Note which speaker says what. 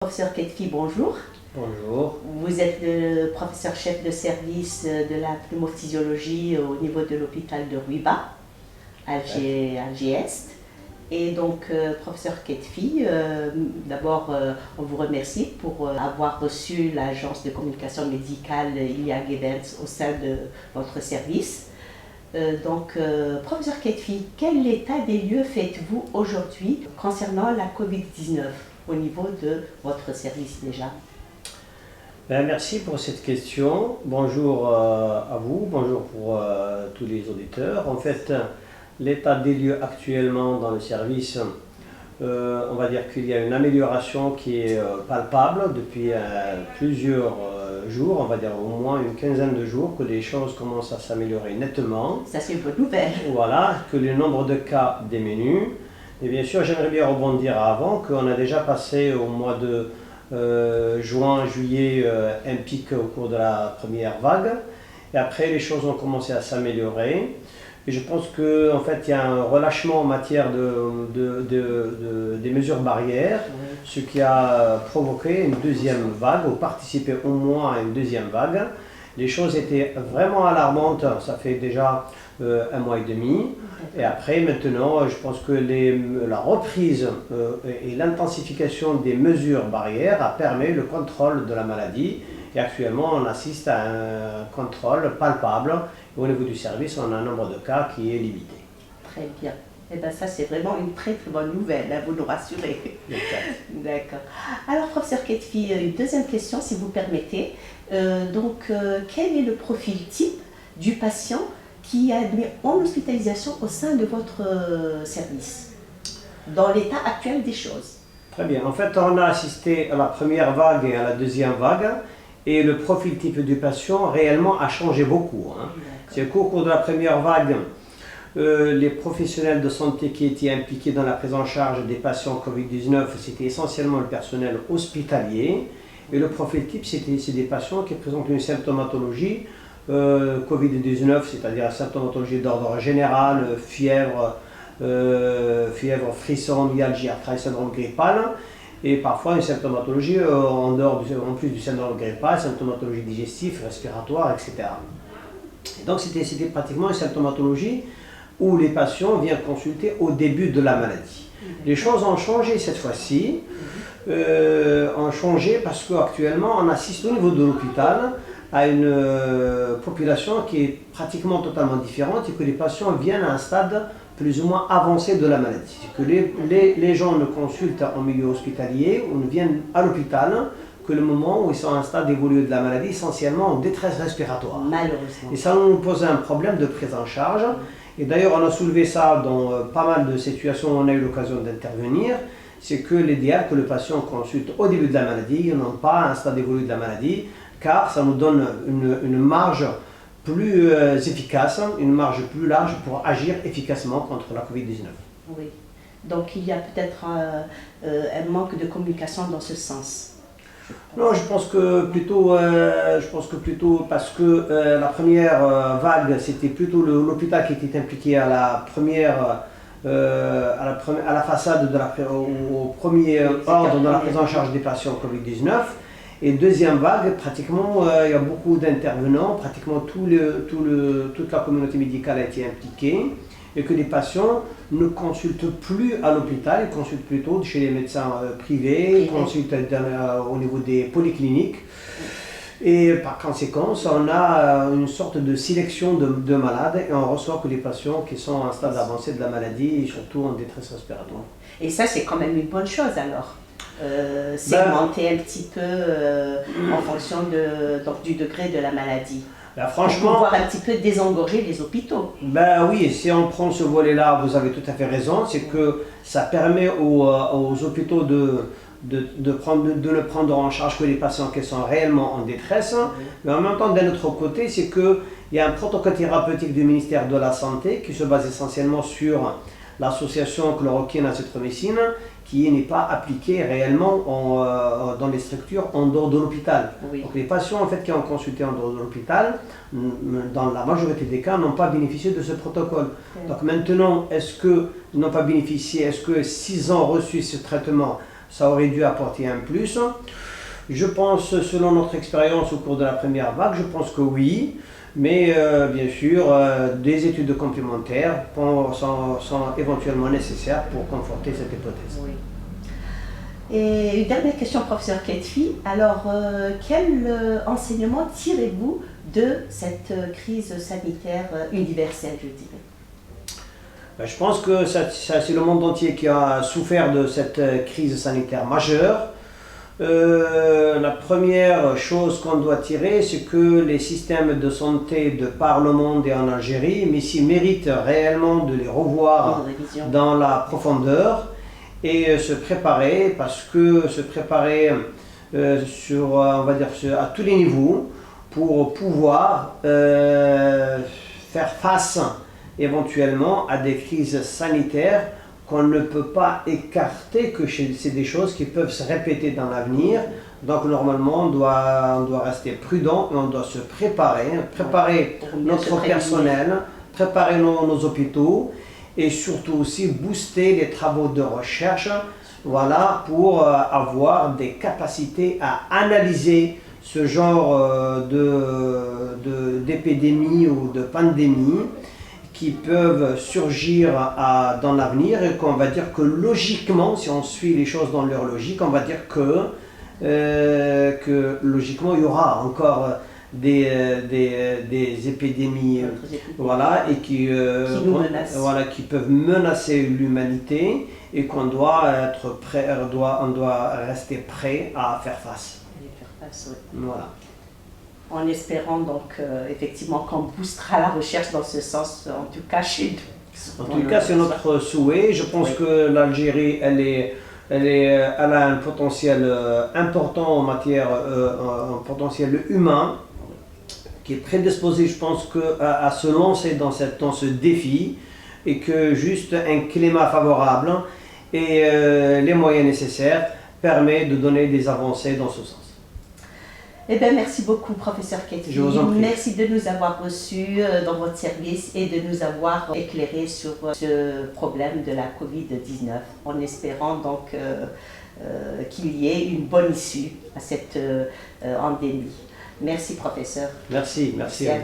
Speaker 1: Professeur Ketfi, bonjour.
Speaker 2: Bonjour.
Speaker 1: Vous êtes le professeur chef de service de la pneumophysiologie au niveau de l'hôpital de Ruiba, Alger Est. Et donc, professeur Ketfi, d'abord, on vous remercie pour avoir reçu l'agence de communication médicale Iliag Events au sein de votre service. Professeur Ketfi, quel état des lieux faites-vous aujourd'hui concernant la Covid-19 au niveau de votre service déjà?
Speaker 2: Merci pour cette question. Bonjour à vous, bonjour pour tous les auditeurs. En fait, l'état des lieux actuellement dans le service, on va dire qu'il y a une amélioration qui est palpable depuis plusieurs jours, on va dire au moins une quinzaine de jours, que les choses commencent à s'améliorer nettement.
Speaker 1: Ça, c'est une bonne nouvelle.
Speaker 2: Voilà, que le nombre de cas diminue. Et bien sûr, j'aimerais bien rebondir avant qu'on a déjà passé au mois de juin, juillet, un pic au cours de la première vague. Et après, les choses ont commencé à s'améliorer. Et je pense qu'en fait, il y a un relâchement en matière des mesures barrières, ce qui a provoqué une deuxième vague, ou participé au moins à une deuxième vague. Les choses étaient vraiment alarmantes, ça fait déjà un mois et demi. Et après, maintenant, je pense que la reprise et l'intensification des mesures barrières a permis le contrôle de la maladie. Et actuellement, on assiste à un contrôle palpable. Et au niveau du service, on a un nombre de cas qui est limité.
Speaker 1: Très bien. Eh bien, ça, c'est vraiment une très très bonne nouvelle, hein, vous nous rassurez. D'accord. Alors, professeur Ketfi, une deuxième question, si vous permettez. Quel est le profil type du patient qui est admis en hospitalisation au sein de votre service, dans l'état actuel des choses?
Speaker 2: Très bien. En fait, on a assisté à la première vague et à la deuxième vague, et le profil type du patient réellement a changé beaucoup. Hein. C'est qu'au cours de la première vague, les professionnels de santé qui étaient impliqués dans la prise en charge des patients Covid-19, c'était essentiellement le personnel hospitalier. Et le profil type, c'est des patients qui présentent une symptomatologie Covid-19, c'est-à-dire une symptomatologie d'ordre général, fièvre, frisson, myalgie, arthrite, syndrome grippal, et parfois une symptomatologie en plus du syndrome grippal, symptomatologie digestive, respiratoire, etc. Et donc c'était pratiquement une symptomatologie où les patients viennent consulter au début de la maladie. Les choses ont changé cette fois-ci, ont changé parce qu'actuellement on assiste au niveau de l'hôpital à une population qui est pratiquement totalement différente et que les patients viennent à un stade plus ou moins avancé de la maladie. Que les gens ne consultent en milieu hospitalier ou ne viennent à l'hôpital que le moment où ils sont à un stade évolué de la maladie, essentiellement en détresse respiratoire.
Speaker 1: Malheureusement.
Speaker 2: Et ça nous pose un problème de prise en charge. Et d'ailleurs, on a soulevé ça dans pas mal de situations où on a eu l'occasion d'intervenir. C'est que l'idéal que le patient consulte au début de la maladie, non pas à un stade évolué de la maladie, car ça nous donne une marge plus efficace, une marge plus large pour agir efficacement contre la Covid-19.
Speaker 1: Oui. Donc il y a peut-être un manque de communication dans ce sens.
Speaker 2: Non, je pense que plutôt parce que la première vague, c'était plutôt l'hôpital qui était impliqué à la première, à la façade au premier ordre de la prise en charge des patients Covid-19. Et deuxième vague, pratiquement, il y a beaucoup d'intervenants, pratiquement toute la communauté médicale a été impliquée, et que les patients ne consultent plus à l'hôpital, ils consultent plutôt chez les médecins privés, ils consultent au niveau des polycliniques. Et par conséquent, on a une sorte de sélection de malades et on reçoit que les patients qui sont à un stade avancé de la maladie et surtout en détresse respiratoire.
Speaker 1: Et ça, c'est quand même une bonne chose alors. Segmenter un petit peu en fonction du degré de la maladie.
Speaker 2: Franchement,
Speaker 1: pour pouvoir un petit peu désengorger les hôpitaux.
Speaker 2: Oui, si on prend ce volet-là, vous avez tout à fait raison, c'est que ça permet aux hôpitaux de ne prendre en charge que les patients qui sont réellement en détresse. Mais en même temps, d'un autre côté, c'est qu'il y a un protocole thérapeutique du ministère de la Santé qui se base essentiellement sur l'association chloroquine azithromycine qui n'est pas appliquée réellement dans les structures en dehors de l'hôpital.
Speaker 1: Oui.
Speaker 2: Donc les patients en fait, qui ont consulté en dehors de l'hôpital, dans la majorité des cas, n'ont pas bénéficié de ce protocole. Donc maintenant, est-ce qu'ils n'ont pas bénéficié, est-ce que s'ils ont reçu ce traitement ça aurait dû apporter un plus. Je pense, selon notre expérience au cours de la première vague, je pense que oui, mais bien sûr, des études complémentaires sont éventuellement nécessaires pour conforter cette hypothèse.
Speaker 1: Oui. Et une dernière question, professeur Ketfi. Alors, quel enseignement tirez-vous de cette crise sanitaire universelle, je dirais?
Speaker 2: Je pense que c'est le monde entier qui a souffert de cette crise sanitaire majeure. La première chose qu'on doit tirer, c'est que les systèmes de santé de par le monde et en Algérie, mais s'ils méritent réellement de les revoir dans la profondeur et se préparer, parce que se préparer on va dire, à tous les niveaux pour pouvoir faire face éventuellement à des crises sanitaires qu'on ne peut pas écarter, que c'est des choses qui peuvent se répéter dans l'avenir. Donc normalement, on doit rester prudent et on doit se préparer notre personnel, préparer nos hôpitaux et surtout aussi booster les travaux de recherche, voilà, pour avoir des capacités à analyser ce genre d'épidémie ou de pandémie qui peuvent surgir dans l'avenir et qu'on va dire que logiquement, si on suit les choses dans leur logique, on va dire que logiquement il y aura encore des épidémies voilà, et qui peuvent menacer l'humanité et qu'on doit être prêt, on doit rester prêt à faire face.
Speaker 1: Oui.
Speaker 2: Voilà.
Speaker 1: En espérant donc effectivement qu'on boostera la recherche dans ce sens, en tout cas chez nous.
Speaker 2: En tout cas, c'est notre souhait. Je pense que l'Algérie, elle a un potentiel important en matière, un potentiel humain, qui est prédisposé, je pense, à se lancer dans ce défi, et que juste un climat favorable et les moyens nécessaires permet de donner des avancées dans ce sens.
Speaker 1: Eh bien, merci beaucoup, professeur Ketfi.
Speaker 2: Je vous en prie.
Speaker 1: Merci de nous avoir reçus dans votre service et de nous avoir éclairé sur ce problème de la Covid-19, en espérant donc qu'il y ait une bonne issue à cette endémie. Merci, professeur.
Speaker 2: Merci.
Speaker 1: Merci à vous.